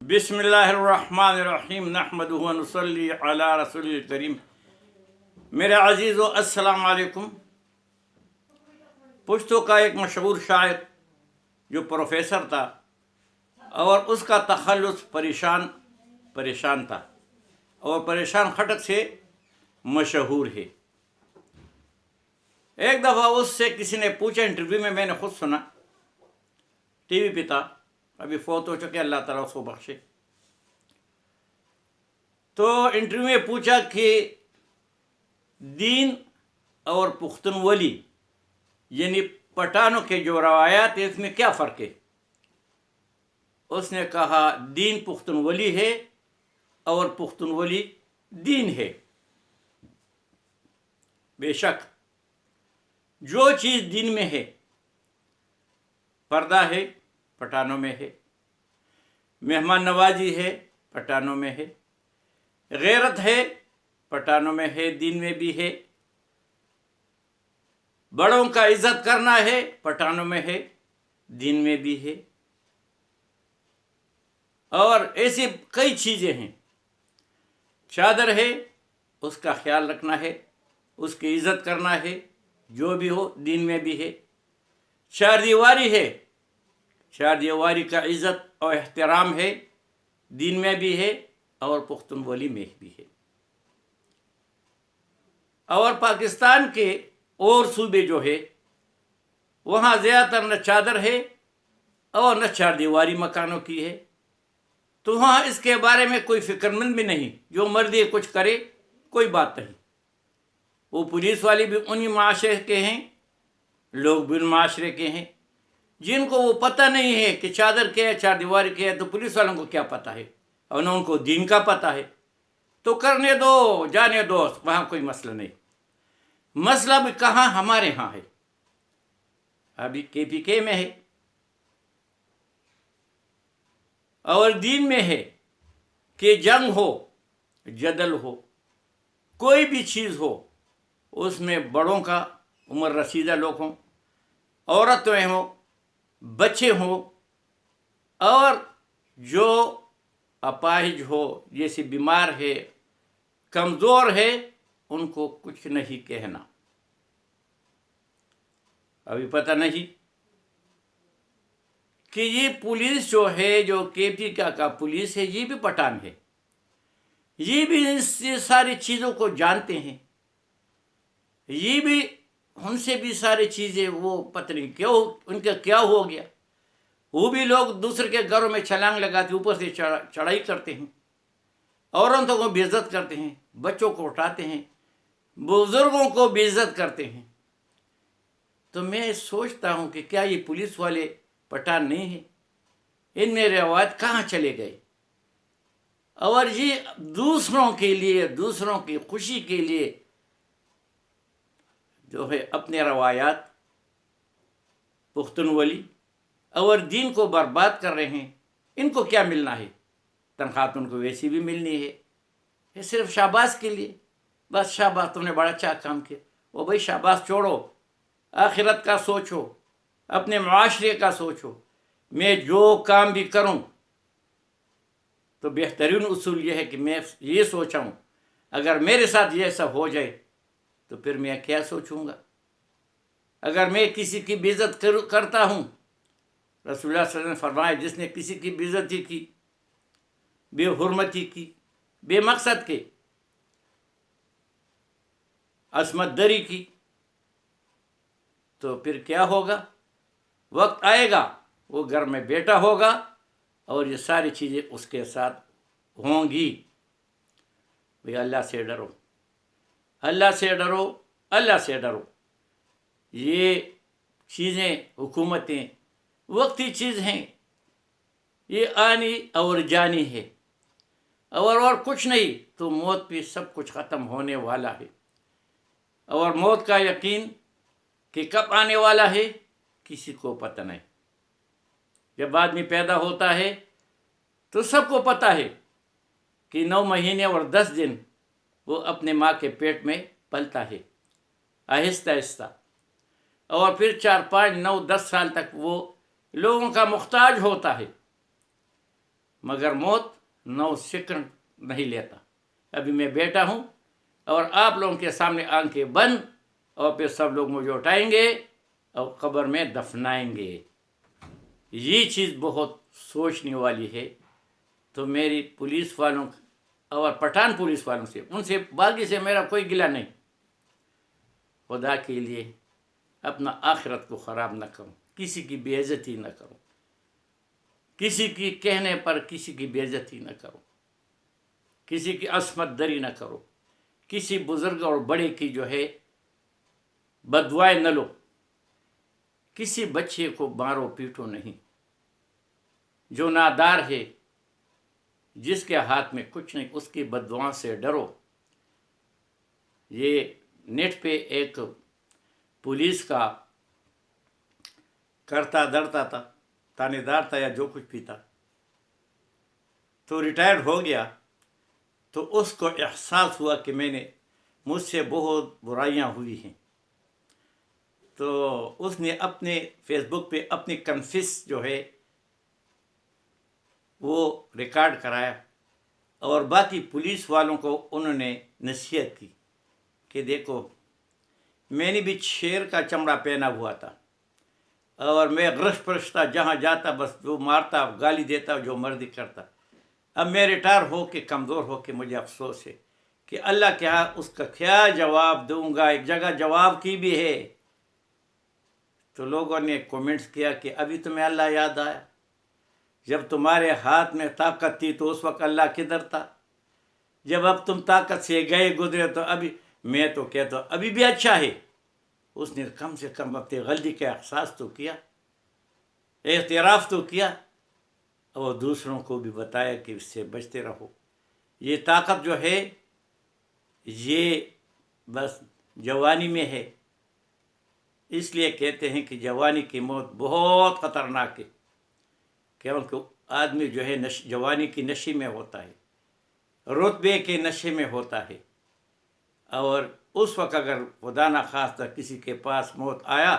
बिस्मिल्लाहिर्रहमानिर्रहीम नहमदुहु व नुसल्ली अला रसूलिल करीम। मेरे अजीज़ो अस्सलाम वालेकुम। पुश्तो का एक मशहूर शायर जो प्रोफेसर था और उसका तखल्लुस परेशान था और परेशान खटक से मशहूर है। एक दफ़ा उससे किसी ने पूछा, इंटरव्यू में मैंने खुद सुना, टीवी पे था, अभी फौत हो चुके, अल्लाह ताला उसको बख्शे। तो इंटरव्यू में पूछा कि दीन और पुख्तनवली यानी पठानों के जो रवायात है इसमें क्या फ़र्क है। उसने कहा दीन पुख्तनवली है और पुख्तनवली दीन है। बेशक जो चीज़ दीन में है, पर्दा है पठानों में है, मेहमान नवाजी है पठानों में है, गैरत है पठानों में है, दीन में भी है, बड़ों का इज्जत करना है पठानों में है, दीन में भी है। और ऐसी कई चीज़ें हैं। चादर है, उसका ख्याल रखना है, उसकी इज्जत करना है, जो भी हो दीन में भी है। चार दीवारी है, चार दीवारी का इज्जत और एहतराम है, दीन में भी है और पुख्तनवली में भी है। और पाकिस्तान के और सूबे जो है वहाँ ज़्यादातर न चादर है और न चार दीवारी मकानों की है, तो वहाँ इसके बारे में कोई फ़िक्रमंद भी नहीं, जो मर्जी कुछ करे कोई बात नहीं। वो पुलिस वाले भी उन्हीं माशरे के हैं, लोग भी उन माशरे के हैं। जिनको वो पता नहीं है कि चादर क्या है चार दीवारी क्या है, तो पुलिस वालों को क्या पता है, और न उनको दीन का पता है। तो करने दो, जाने दो, वहाँ कोई मसला नहीं। मसला भी कहाँ, हमारे यहाँ है, अभी KPK में है और दीन में है कि जंग हो, जदल हो, कोई भी चीज़ हो, उसमें बड़ों का, उम्र रसीदा लोग हों, औरतें हों, बच्चे हों, और जो अपाहिज हो, जैसे बीमार है, कमज़ोर है, उनको कुछ नहीं कहना। अभी पता नहीं कि ये पुलिस जो है, जो KPK का पुलिस है, ये भी पठान है, ये भी इससे सारी चीज़ों को जानते हैं, ये भी उनसे भी सारी चीज़ें, वो पता नहीं क्यों उनका क्या हो गया। वो भी लोग दूसरे के घरों में छलांग लगाते, ऊपर से चढ़ाई करते हैं, औरतों को बेइज्जत करते हैं, बच्चों को उठाते हैं, बुजुर्गों को बेइज्जत करते हैं। तो मैं सोचता हूँ कि क्या ये पुलिस वाले पठान नहीं हैं? इनमें रिवायत कहाँ चले गए? और ये दूसरों के लिए, दूसरों की खुशी के लिए जो है अपने रवायात, पुख्तनवली और दीन को बर्बाद कर रहे हैं। इनको क्या मिलना है? तनख्वाह तो उनको वैसी भी मिलनी है, ये सिर्फ शाबाश के लिए, बस शाबाश तुमने बड़ा अच्छा काम किया। वो भाई शाबाश छोड़ो, आखिरत का सोचो, अपने मुआशरे का सोचो। मैं जो काम भी करूं तो बेहतरीन उसूल ये है कि मैं ये सोचाऊं, अगर मेरे साथ ये सब हो जाए तो फिर मैं क्या सोचूंगा। अगर मैं किसी की बेइज्जत करता हूं, रसूलुल्लाह सल्लल्लाहु अलैहि वसल्लम ने फरमाया, जिसने किसी की बेइज्जती की, बेहुरमती की, बेमकसद के असमत दरी की, तो फिर क्या होगा? वक्त आएगा वो घर में बैठा होगा और ये सारी चीज़ें उसके साथ होंगी। भाई अल्लाह से डरो, अल्लाह से डरो, अल्लाह से डरो। ये चीज़ें, हुकूमतें वक्ती चीज़ हैं, ये आनी और जानी है, और कुछ नहीं। तो मौत पे सब कुछ ख़त्म होने वाला है, और मौत का यकीन कि कब आने वाला है किसी को पता नहीं। जब आदमी पैदा होता है तो सबको पता है कि 9 महीने और 10 दिन वो अपने माँ के पेट में पलता है आहिस्ता आहिस्ता, और फिर 4, 5, 9, 10 साल तक वो लोगों का मुख्ताज होता है। مگر موت 9 سیکنڈ نہیں لیتا. ابھی میں بیٹا ہوں اور آپ لوگوں کے سامنے آنکھیں بند، اور پھر سب لوگ مجھے اٹھائیں گے اور قبر میں دفنائیں گے. یہ چیز بہت سوچنے والی ہے. تو میری پولیس والوں اور پٹھان پولیس والوں سے، ان سے باقی سے میرا کوئی گلہ نہیں. خدا کے لیے اپنا آخرت کو خراب نہ کرو، کسی کی بے عزتی نہ کرو، کسی کی کہنے پر کسی کی بے عزتی نہ کرو، کسی کی عصمت دری نہ کرو، کسی بزرگ اور بڑے کی جو ہے بدوائے نہ لو، کسی بچے کو مارو پیٹو نہیں. جو نادار ہے، جس کے ہاتھ میں کچھ نہیں، اس کی بددعا سے ڈرو. یہ نیٹ پہ ایک پولیس کا کرتا درتا تھا، تانے دار تھا یا جو کچھ بھی تھا، تو ریٹائرڈ ہو گیا. تو اس کو احساس ہوا کہ مجھ سے بہت برائیاں ہوئی ہیں. تو اس نے اپنے فیس بک پہ اپنی کنفیس جو ہے وہ ریکارڈ کرایا، اور باقی پولیس والوں کو انہوں نے نصیحت کی کہ دیکھو، میں نے بھی شیر کا چمڑا پہنا ہوا تھا، اور میں غرش پرش تھا، جہاں جاتا بس جو مارتا، گالی دیتا، جو مرضی کرتا. اب میں ریٹائر ہو کے کمزور ہو کے مجھے افسوس ہے کہ اللہ کیا اس کا کیا جواب دوں گا. ایک جگہ جواب کی بھی ہے. تو لوگوں نے کومنٹس کیا کہ ابھی تمہیں اللہ یاد آیا؟ جب تمہارے ہاتھ میں طاقت تھی تو اس وقت اللہ کدھر تھا؟ جب اب تم طاقت سے گئے گزرے تو ابھی، میں تو کہتا ہوں ابھی بھی اچھا ہے. اس نے کم سے کم اپنی غلطی کا احساس تو کیا، اعتراف تو کیا، اور دوسروں کو بھی بتایا کہ اس سے بچتے رہو. یہ طاقت جو ہے یہ بس جوانی میں ہے. اس لیے کہتے ہیں کہ جوانی کی موت بہت خطرناک ہے، کیونکہ آدمی جو ہے جوانی کی نشے میں ہوتا ہے، رتبے کے نشے میں ہوتا ہے، اور اس وقت اگر خدا نخواستہ کسی کے پاس موت آیا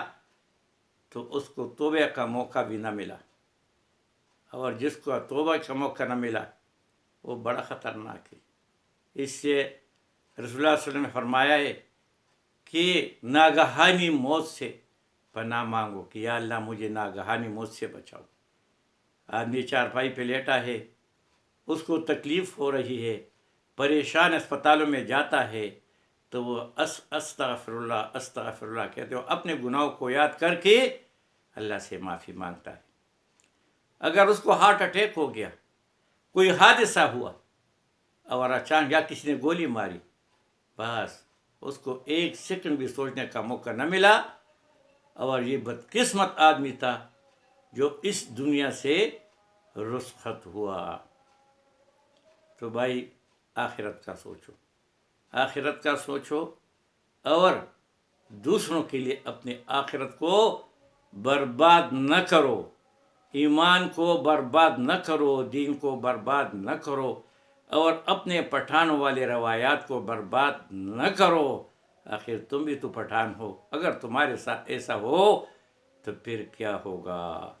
تو اس کو توبہ کا موقع بھی نہ ملا، اور جس کو توبہ کا موقع نہ ملا وہ بڑا خطرناک ہے. اس سے رسول اللہ صلی اللہ علیہ وسلم نے فرمایا ہے کہ ناگہانی موت سے پناہ مانگو کہ یا اللہ مجھے ناگہانی موت سے بچاؤ. آدمی چارپائی پہ لیٹا ہے، اس کو تکلیف ہو رہی ہے، پریشان اسپتالوں میں جاتا ہے، تو وہ استغفر اللہ استغفر اللہ کہتے ہو، اپنے گناہوں کو یاد کر کے اللہ سے معافی مانگتا ہے. اگر اس کو ہارٹ اٹیک ہو گیا، کوئی حادثہ ہوا اور اچانک یا کسی نے گولی ماری، بس اس کو 1 سیکنڈ بھی سوچنے کا موقع نہ ملا، اور یہ بدقسمت آدمی تھا جو اس دنیا سے رخصت ہوا. تو بھائی آخرت کا سوچو، آخرت کا سوچو، اور دوسروں کے لیے اپنے آخرت کو برباد نہ کرو، ایمان کو برباد نہ کرو، دین کو برباد نہ کرو، اور اپنے پٹھانوں والے روایات کو برباد نہ کرو. آخر تم بھی تو پٹھان ہو. اگر تمہارے ساتھ ایسا ہو تو پھر کیا ہوگا؟